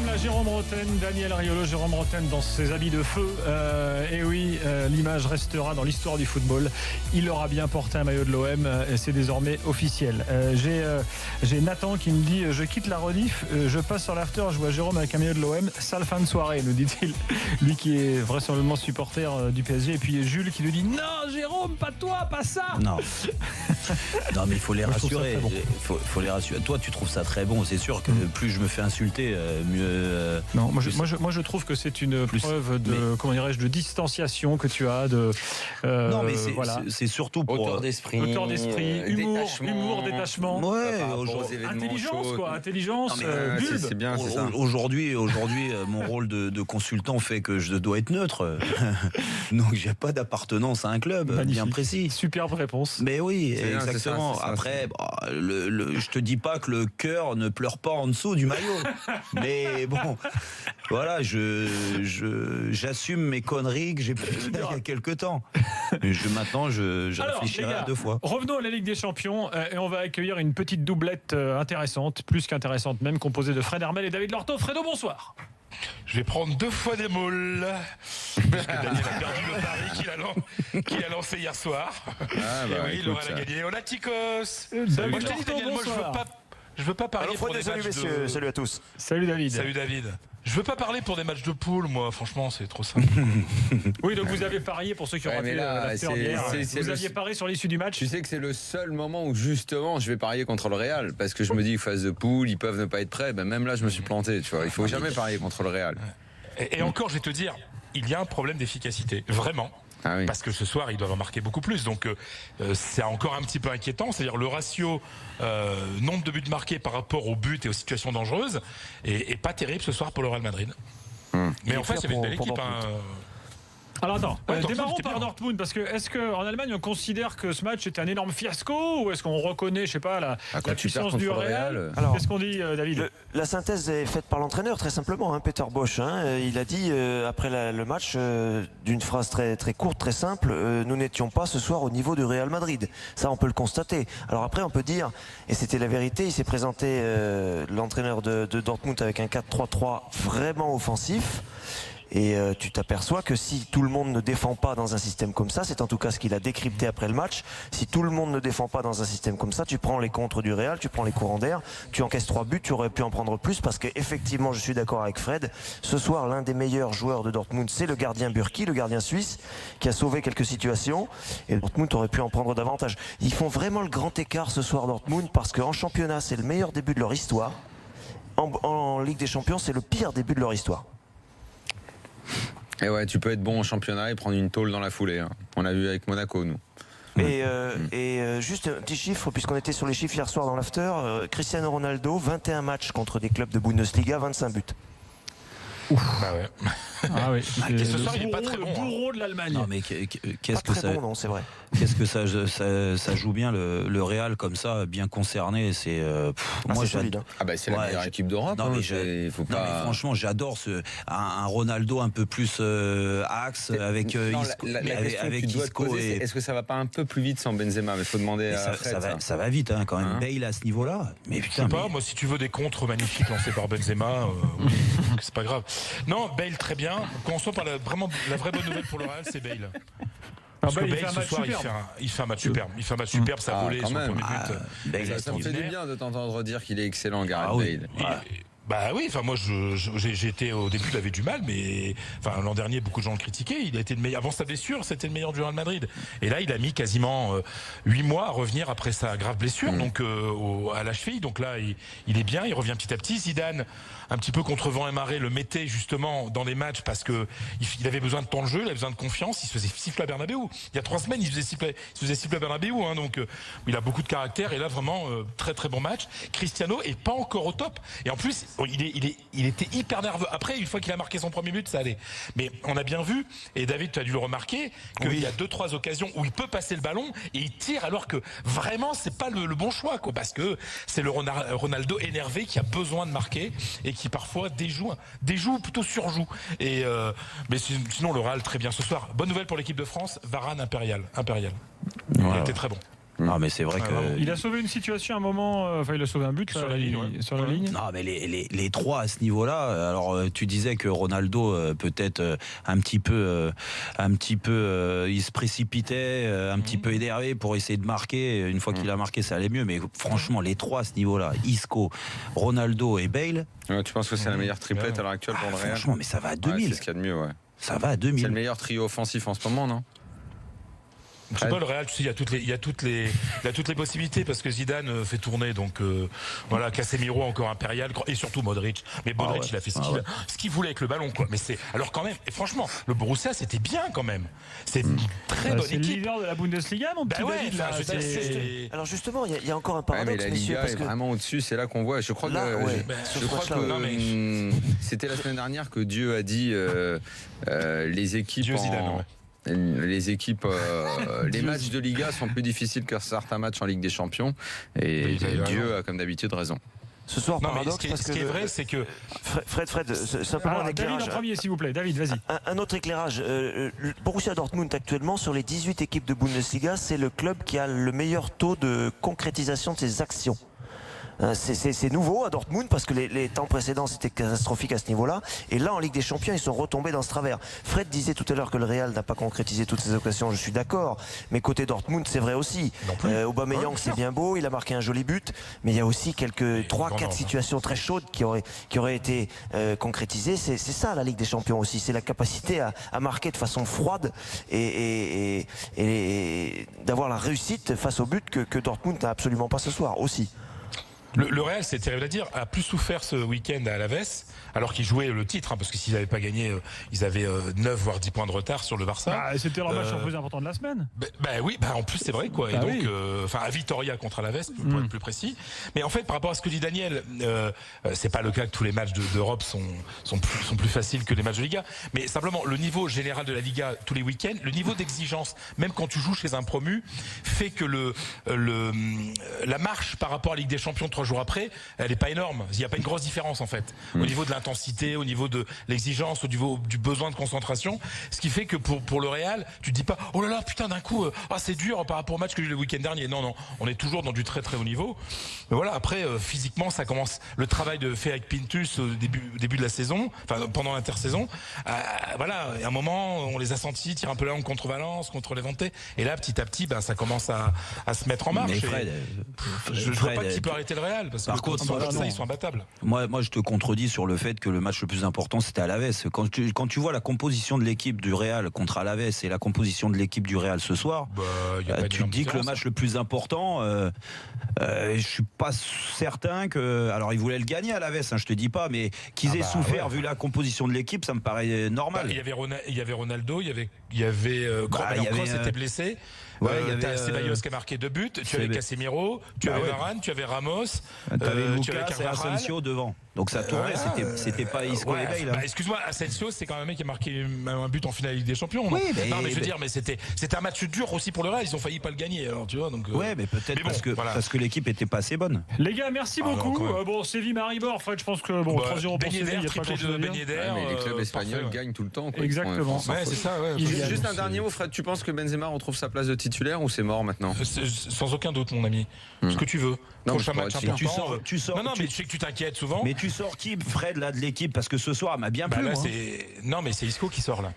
l'OM, là, Jérôme Rotten, Daniel Riolo, Jérôme Rotten dans ses habits de feu. Et oui, l'image restera dans l'histoire du football. Il aura bien porté un maillot de l'OM et c'est désormais officiel. J'ai Nathan qui me dit je quitte la rediff, je passe sur l'after, je vois Jérôme avec un maillot de l'OM. Sale fin de soirée, nous dit-il. Lui qui est vraisemblablement supporter du PSG. Et puis Jules qui lui dit non, Jérôme, pas toi, pas ça. Non. Non, mais il faut les rassurer. Faut les rassurer. Toi, tu trouves ça très bon. C'est sûr que plus je me fais insulter, mieux. Non, moi je trouve que c'est une preuve de, comment dirais-je, de distanciation que tu as. Non, mais c'est surtout pour hauteur d'esprit, humour, détachement. Ouais, intelligence, quoi. Intelligence, c'est bien, c'est ça. Aujourd'hui, mon rôle de consultant fait que je dois être neutre. Donc, j'ai pas d'appartenance à un club bien précis. Superbe réponse. Mais oui, c'est exactement. C'est ça. Après, je te dis pas que le cœur ne pleure pas en dessous du maillot. Mais bon, voilà, j'assume mes conneries que j'ai pu dire il y a quelques temps. Maintenant, je réfléchirai à deux fois. Revenons à la Ligue des Champions et on va accueillir une petite doublette intéressante, plus qu'intéressante même, composée de Fred Hermel et David Lorto. Fredo, bonsoir. Je vais prendre 2 fois des moules parce que Daniel a perdu le pari qu'il a lancé hier soir. Oui, il aura gagné. Hola Ticos. Moi je te dis Daniel, moi je veux pas parler pour des matchs messieurs, salut à tous. Salut David. Salut David. Je veux pas parler pour des matchs de poule, moi, franchement, c'est trop simple. Oui, donc vous avez parié pour ceux qui ont raté l'after hier. Vous aviez parié sur l'issue du match. Tu sais que c'est le seul moment où justement je vais parier contre le Real parce que je me dis phase de poule, ils peuvent ne pas être prêts. Ben même là, je me suis planté. Tu vois, il faut jamais parier contre le Real. Et encore, je vais te dire, il y a un problème d'efficacité, vraiment. Ah oui. Parce que ce soir, ils doivent en marquer beaucoup plus. Donc, c'est encore un petit peu inquiétant. C'est-à-dire le ratio nombre de buts marqués par rapport aux buts et aux situations dangereuses est pas terrible ce soir pour le Real Madrid. Mais en fait, c'est une belle équipe. Alors attends, démarrons par bien. Dortmund, parce que est-ce qu'en Allemagne on considère que ce match était un énorme fiasco ou est-ce qu'on reconnaît, je sais pas, la puissance du Real? Qu'est-ce qu'on dit, David? La synthèse est faite par l'entraîneur, très simplement, Peter Bosz. Il a dit après le match, d'une phrase très, très courte, très simple, nous n'étions pas ce soir au niveau du Real Madrid. Ça, on peut le constater. Alors après, on peut dire, et c'était la vérité, il s'est présenté, l'entraîneur de Dortmund, avec un 4-3-3 vraiment offensif. Et tu t'aperçois que si tout le monde ne défend pas dans un système comme ça, c'est en tout cas ce qu'il a décrypté après le match, si tout le monde ne défend pas dans un système comme ça, tu prends les contres du Real, tu prends les courants d'air, tu encaisses 3 buts, tu aurais pu en prendre plus parce qu'effectivement, je suis d'accord avec Fred, ce soir, l'un des meilleurs joueurs de Dortmund, c'est le gardien Burki, le gardien suisse, qui a sauvé quelques situations, et Dortmund aurait pu en prendre davantage. Ils font vraiment le grand écart ce soir, Dortmund, parce qu'en championnat, c'est le meilleur début de leur histoire, en Ligue des Champions, c'est le pire début de leur histoire. Et ouais, tu peux être bon en championnat et prendre une tôle dans la foulée. On a vu avec Monaco, nous. Et juste un petit chiffre, puisqu'on était sur les chiffres hier soir dans l'after, Cristiano Ronaldo, 21 matchs contre des clubs de Bundesliga, 25 buts. Bah ouais. Ah oui. Et ce soir, il est pas très bon. Le bourreau de l'Allemagne. Non, mais qu'est-ce que ça. Bon, non, c'est vrai. Qu'est-ce que ça joue bien le Real comme ça, bien concerné. C'est moi solide. Ah bah c'est la meilleure équipe d'Europe. Non, mais faut pas. mais franchement, j'adore un Ronaldo un peu plus axe avec Isco. Est-ce que ça va pas un peu plus vite sans Benzema? Mais faut demander à Fred, ça va vite quand même. Bale à ce niveau-là. Mais putain. Je sais pas, moi si tu veux des contres magnifiques lancés par Benzema, oui, c'est pas grave. Non, Bale très bien. Commençons par vraiment la vraie bonne nouvelle pour le Real, c'est Bale. Parce que Bale, ce soir, il fait un match superbe. Il fait un match superbe, ça a volé son premier but. Ça me fait du bien de t'entendre dire qu'il est excellent, Gareth Bale. Bah oui, enfin moi j'ai été au début, il avait du mal, mais enfin l'an dernier beaucoup de gens le critiquaient. Il a été le meilleur avant sa blessure, c'était le meilleur du Real Madrid. Et là il a mis quasiment 8 mois à revenir après sa grave blessure, donc à la cheville. Donc là il est bien, il revient petit à petit. Zidane, un petit peu contre vent et marée, le mettait justement dans les matchs parce que il avait besoin de temps de jeu, il avait besoin de confiance. Il se faisait siffler à Bernabéu. Il y a 3 semaines il se faisait siffler à Bernabéu, donc il a beaucoup de caractère. Et là vraiment très très bon match. Cristiano est pas encore au top. Et en plus il était hyper nerveux. Après, une fois qu'il a marqué son premier but, ça allait. Mais on a bien vu, et David, tu as dû le remarquer, qu'il y a 2-3 occasions où il peut passer le ballon et il tire alors que vraiment, c'est pas le bon choix, quoi. Parce que c'est le Ronaldo énervé qui a besoin de marquer et qui parfois déjoue ou plutôt surjoue. Et mais sinon, le Real très bien ce soir. Bonne nouvelle pour l'équipe de France, Varane impérial. Il était très bon. Non, mais c'est vrai que. Il a sauvé une situation à un moment, il a sauvé un but sur la ligne. Sur la ligne. Non, mais les trois à ce niveau-là. Alors, tu disais que Ronaldo, peut-être un petit peu, il se précipitait, un petit peu énervé pour essayer de marquer. Une fois qu'il a marqué, ça allait mieux. Mais franchement, les trois à ce niveau-là, Isco, Ronaldo et Bale. Ouais, tu penses que c'est la meilleure triplette à l'heure actuelle pour le Real? Franchement, mais ça va à 2000. C'est ce qu'il y a de mieux, ouais. Ça va à 2000. C'est le meilleur trio offensif en ce moment, non? Je sais pas, le Real, tu sais, il y a toutes les possibilités parce que Zidane fait tourner, donc voilà, Casemiro encore impérial et surtout Modric. Mais Modric, il a fait ce qu'il voulait avec le ballon, quoi. Mais alors quand même, et franchement, le Borussia, c'était bien quand même. C'est une très bonne équipe. C'est le leader de la Bundesliga, mon petit David. Là, alors justement, il y a encore un mais paradoxe, la messieurs, Liga parce est que vraiment au-dessus. C'est là qu'on voit. Je crois que c'était la semaine dernière que Dieu a dit les équipes. Dieu Zidane, les équipes, les matchs de Liga sont plus difficiles que certains matchs en Ligue des Champions. Et Dieu a comme d'habitude raison. Ce soir, paradoxe, ce qui est vrai, c'est que Fred, simplement un éclairage. David en premier, s'il vous plaît. David, vas-y. Un autre éclairage. Le Borussia Dortmund actuellement, sur les 18 équipes de Bundesliga, c'est le club qui a le meilleur taux de concrétisation de ses actions. C'est nouveau à Dortmund parce que les temps précédents c'était catastrophique à ce niveau-là, et là en Ligue des Champions ils sont retombés dans ce travers. Fred disait tout à l'heure que le Real n'a pas concrétisé toutes ses occasions, je suis d'accord, mais côté Dortmund c'est vrai aussi. Aubameyang c'est bien beau, il a marqué un joli but, mais il y a aussi quelques 3-4 situations très chaudes qui auraient été concrétisées. C'est ça la Ligue des Champions aussi, c'est la capacité à marquer de façon froide et d'avoir la réussite face au but que Dortmund n'a absolument pas ce soir aussi. Le Real, c'est terrible à dire, a plus souffert ce week-end à Alaves, alors qu'ils jouaient le titre, parce que s'ils n'avaient pas gagné, ils avaient 9 voire 10 points de retard sur le Barça. C'était leur match le plus important de la semaine. Oui, en plus c'est vrai, quoi. Et donc, à Vitoria contre Alaves, pour être plus précis. Mais en fait, par rapport à ce que dit Daniel, c'est pas le cas que tous les matchs d'Europe sont plus faciles que les matchs de Liga. Mais simplement, le niveau général de la Liga tous les week-ends, le niveau d'exigence, même quand tu joues chez un promu, fait que la marche par rapport à la Ligue des Champions 3 jours après, elle n'est pas énorme. Il n'y a pas une grosse différence en fait. Au niveau de l'intensité, au niveau de l'exigence, au niveau du besoin de concentration. Ce qui fait que pour le Real, tu te dis pas oh là là putain d'un coup c'est dur par rapport au match que j'ai eu le week-end dernier. Non, on est toujours dans du très très haut niveau. Mais voilà, après physiquement ça commence le travail fait avec Pintus au début de la saison, enfin pendant l'intersaison. Voilà, à un moment on les a sentis tirer un peu la langue contre Valence, contre Levante, et là petit à petit ça commence à se mettre en marche. Mais Fred, je vois pas qui peut arrêter le Real. Parce que contre ça, ils sont imbattables. Moi, je te contredis sur le fait que le match le plus important, c'était Alaves. Quand tu vois la composition de l'équipe du Real contre Alaves et la composition de l'équipe du Real ce soir, tu te dis que le match le plus important, je suis pas certain que... Alors, ils voulaient le gagner Alaves, je te dis pas, mais qu'ils aient souffert vu la composition de l'équipe, ça me paraît normal. Il y avait Ronaldo, il y avait Kroos était blessé. Il y avait Ceballos qui a marqué 2 buts, tu avais Casemiro, tu avais Varane, tu avais Ramos, tu avais Lucas et Asensio devant. Donc ça tournait, c'était pas Isco et Bale. Excuse-moi, Asensio c'est quand même un mec qui a marqué un but en finale de Ligue des Champions. Non, mais je veux dire, mais c'était un match dur aussi pour le Real, ils ont failli pas le gagner. Alors tu vois, donc. Mais peut-être parce que l'équipe était pas assez bonne. Les gars, merci beaucoup. Séville Maribor, Fred, je pense que 3-0 pour Séville, il y a pas triplé de Ben Yedder. Mais les clubs espagnols gagnent tout le temps. Exactement. C'est ça. Juste un dernier mot, Fred. Tu penses que Benzema retrouve sa place de titulaire ou c'est mort maintenant? Sans aucun doute, mon ami. Ce que tu veux. Prochain match important. Tu sors. Non, mais je sais que tu t'inquiètes souvent. Mais tu sors qui, Fred, là, de l'équipe? Parce que ce soir, elle m'a bien plu. Non, mais c'est Isco qui sort là.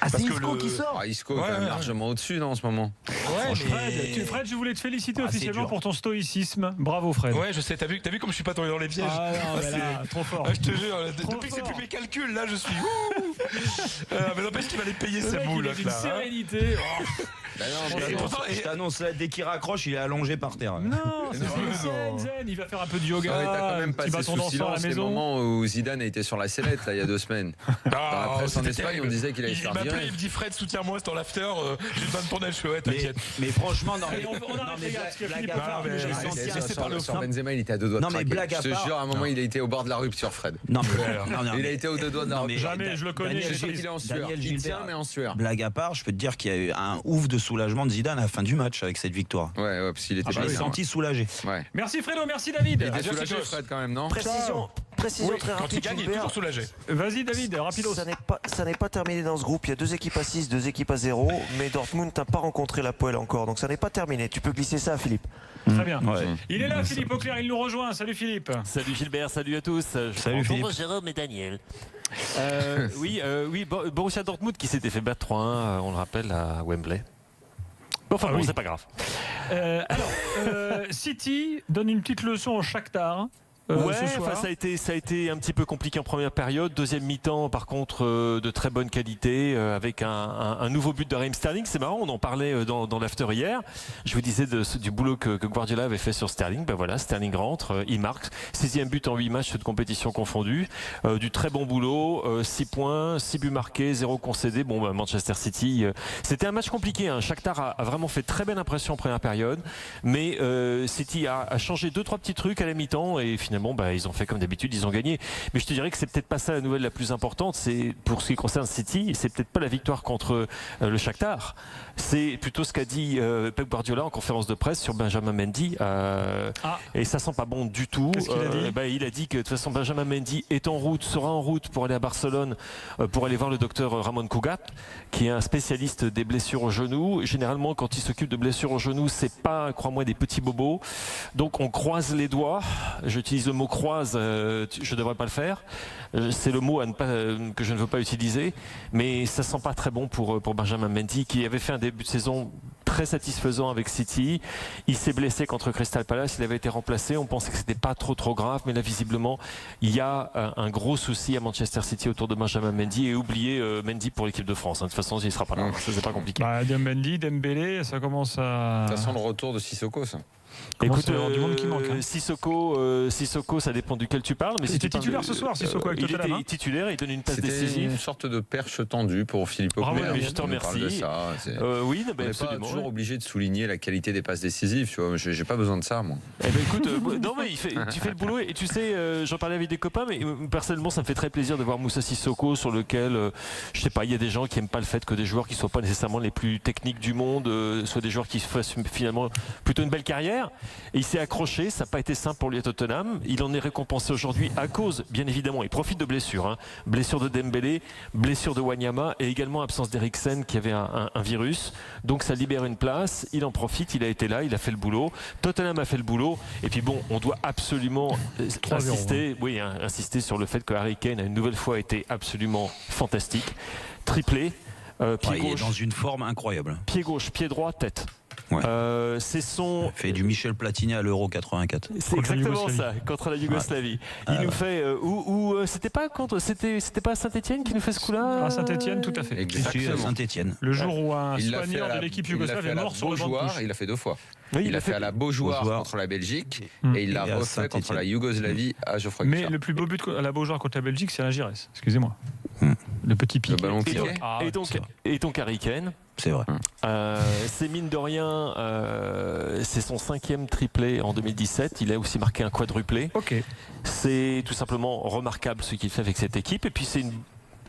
C'est Isco qui sort. Isco est quand même largement au-dessus en ce moment. Fred, je voulais te féliciter officiellement pour ton stoïcisme. Bravo, Fred. Ouais, je sais. T'as vu comme je suis pas tombé dans les pièges. Trop fort. Je te jure. Depuis que c'est plus mes calculs, là, je suis. Mais n'empêche qu'il va les payer ces moules. Une sérénité. Je t'annonce, dès qu'il raccroche, il est allongé par terre. Non, zen. Il va faire un peu de yoga. T'as quand même passé sous silence les moments où Zidane a été sur la sellette là, il y a 2 semaines. Dans la presse en Espagne, on disait qu'il allait se faire virer. Il me dit Fred, soutiens-moi, c'est dans l'after. J'ai besoin de tourner le cheveu, t'inquiète. Mais franchement, non. Sur Benzema, il était à 2 doigts de craquer. Je te jure, à un moment, il a été au bord de la rupture, Fred. Il a été aux 2 doigts de la rupture. Jamais, je le connais. Il est en sueur. Il tient, mais en sueur. Blague à part, je peux te dire qu'il y a eu un ouf de soulagement de Zidane à la fin du match avec cette victoire. Ouais, parce qu'il était je l'ai senti soulagé. Merci Fredo, merci David. Il était soulagé, Fred, quand même, non? Précision. précision très Quand rapide. il gagne, il est Gilbert. toujours soulagé. Vas-y David, rapidos. Ça n'est pas terminé dans ce groupe. Il y a 2 équipes à 6, 2 équipes à 0. Mais Dortmund n'a pas rencontré la poêle encore. Donc ça n'est pas terminé. Tu peux glisser ça, Philippe. Très bien. Ouais. Il est là, Philippe Auclair, il nous rejoint. Salut Philippe. Salut Gilbert, salut à tous. Salut Philippe. Bonjour Jérôme et Daniel. Oui, Borussia Dortmund qui s'était fait battre 3-1, on le rappelle, à Wembley. Enfin bon, oui. c'est pas grave. City donne une petite leçon au Shakhtar. Ouais, ce soir. ça a été un petit peu compliqué en première période. Deuxième mi-temps, par contre, de très bonne qualité, avec un nouveau but de Raheem Sterling. C'est marrant, on en parlait dans l'after hier. Je vous disais du boulot que Guardiola avait fait sur Sterling. Ben voilà, Sterling rentre, il marque. 6e but en 8 matchs de compétition confondue. Du très bon boulot, 6 points, 6 buts marqués, 0 concédé. Bon, Manchester City, c'était un match compliqué. Shakhtar a vraiment fait très belle impression en première période. Mais City a changé 2-3 petits trucs à la mi-temps et finalement, ils ont fait comme d'habitude, ils ont gagné. Mais je te dirais que c'est peut-être pas ça la nouvelle la plus importante. C'est pour ce qui concerne City, c'est peut-être pas la victoire contre le Shakhtar. C'est plutôt ce qu'a dit Pep Guardiola en conférence de presse sur Benjamin Mendy. Et ça sent pas bon du tout. Qu'est-ce qu'il a dit Il a dit que de toute façon Benjamin Mendy sera en route pour aller à Barcelone pour aller voir le docteur Ramon Cugat, qui est un spécialiste des blessures au genou. Généralement, quand il s'occupe de blessures au genou, c'est pas, crois-moi, des petits bobos. Donc on croise les doigts. J'utilise le mot croise, je devrais pas le faire. C'est le mot que je ne veux pas utiliser. Mais ça sent pas très bon pour Benjamin Mendy, qui avait fait un début de saison très satisfaisant avec City. Il s'est blessé contre Crystal Palace, il avait été remplacé. On pensait que c'était pas trop grave, mais là visiblement il y a un gros souci à Manchester City autour de Benjamin Mendy, et oubliez Mendy pour l'équipe de France. De toute façon, il sera pas là. Ça, c'est pas compliqué. Mendy, Dembélé, ça commence à. Ça sent le retour de Sissoko, ça. Écoute, du monde qui manque. Sissoko, ça dépend duquel tu parles. Mais il était titulaire ce soir, Sissoko, avec Tottenham. Il était titulaire, il donne une passe C'était décisive. une sorte de perche tendue pour Philippe Auclair. Je te remercie. Oui, on n'est pas toujours obligé de souligner la qualité des passes décisives. Tu vois, j'ai pas besoin de ça, moi. Écoute, non mais tu fais le boulot, et tu sais, j'en parlais avec des copains, mais personnellement, ça me fait très plaisir de voir Moussa Sissoko, sur lequel, je sais pas, il y a des gens qui aiment pas le fait que des joueurs qui soient pas nécessairement les plus techniques du monde soient des joueurs qui fassent finalement plutôt une belle carrière. Et il s'est accroché, ça n'a pas été simple pour lui à Tottenham. Il en est récompensé aujourd'hui à cause, bien évidemment, il profite de blessures. Blessure de Dembélé, blessure de Wanyama, et également absence d'Eriksen qui avait un virus. Donc ça libère une place, il en profite, il a été là, il a fait le boulot. Tottenham a fait le boulot. Et puis bon, on doit absolument insister sur le fait que Harry Kane a une nouvelle fois été absolument fantastique. Triplé, pied Il est gauche, dans une forme incroyable. pied gauche, pied droit, tête. Ouais. C'est son. Fait du Michel Platini à l'Euro 84. C'est exactement ça, contre la Yougoslavie. Il nous fait c'était pas à Saint-Etienne qui nous fait ce coup-là. À Saint-Etienne, tout à fait. Exactement. Saint-Etienne. Le jour où un soigneur de l'équipe yougoslave est mort sur le banc de touche. Il l'a fait 2 fois. Oui, il a fait à la Beaujoire contre la Belgique, et il l'a Et à refait contre Saint-Étienne. la Yougoslavie à Geoffroy Mais Guichard. le plus beau but à la Beaujoire contre la Belgique, c'est la Giresse. Excusez-moi. Le petit pied. Le ballon Et piqué. donc, et donc Harry Kane, C'est vrai. c'est mine de rien, c'est son 5e triplé en 2017. Il a aussi marqué un quadruplé. Ok. C'est tout simplement remarquable ce qu'il fait avec cette équipe. Et puis c'est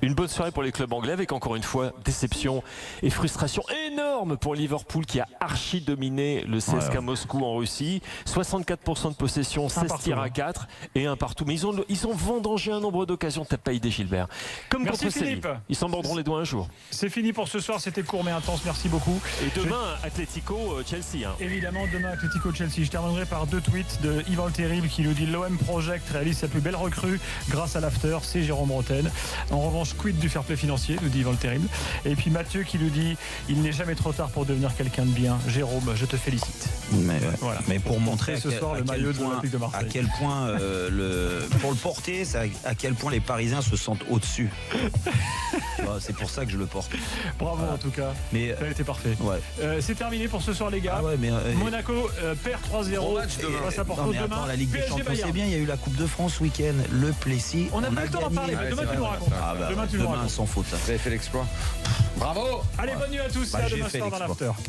une bonne soirée pour les clubs anglais, avec encore une fois déception et frustration énorme pour Liverpool, qui a archi dominé le CSKA Moscou en Russie. 64% de possession, 16 tirs à 4 et un partout. Mais ils ont vendangé un nombre d'occasions. T'as pas idée, Gilbert. Comme Merci, contre Séville. Philippe. Ils s'en mordront les doigts un jour. C'est fini pour ce soir. C'était court mais intense. Merci beaucoup. Et demain, Atlético Chelsea. Évidemment, demain, Atlético Chelsea. Je terminerai par 2 tweets de Yvan le Terrible qui nous dit l'OM Project réalise sa plus belle recrue grâce à l'after. C'est Jérôme Rotten. En revanche, quid du fair play financier, nous dit Yvan le Terrible. Et puis Mathieu qui nous dit il n'est jamais trop tard pour devenir quelqu'un de bien. Jérôme, je te félicite. Mais, Voilà. mais pour montrer ce soir le maillot de l'Olympique de Marseille. à quel point pour le porter, à quel point les Parisiens se sentent au-dessus. C'est pour ça que je le porte. Bravo en tout cas. Mais Ça a été parfait. C'est terminé pour ce soir les gars. ah ouais, mais Monaco perd 3-0 face à Porto attends, demain. la Ligue des PSG Champions, Bayern. c'est bien. Il y a eu la Coupe de France ce week-end. Le Plessis. On n'a pas le temps d'en parler, mais demain tu nous racontes. Demain tu nous racontes. sans faute. Vous avez fait l'exploit. Bravo. Allez, bonne nuit à tous et à J'ai demain fait soir dans l'exploit. l'after.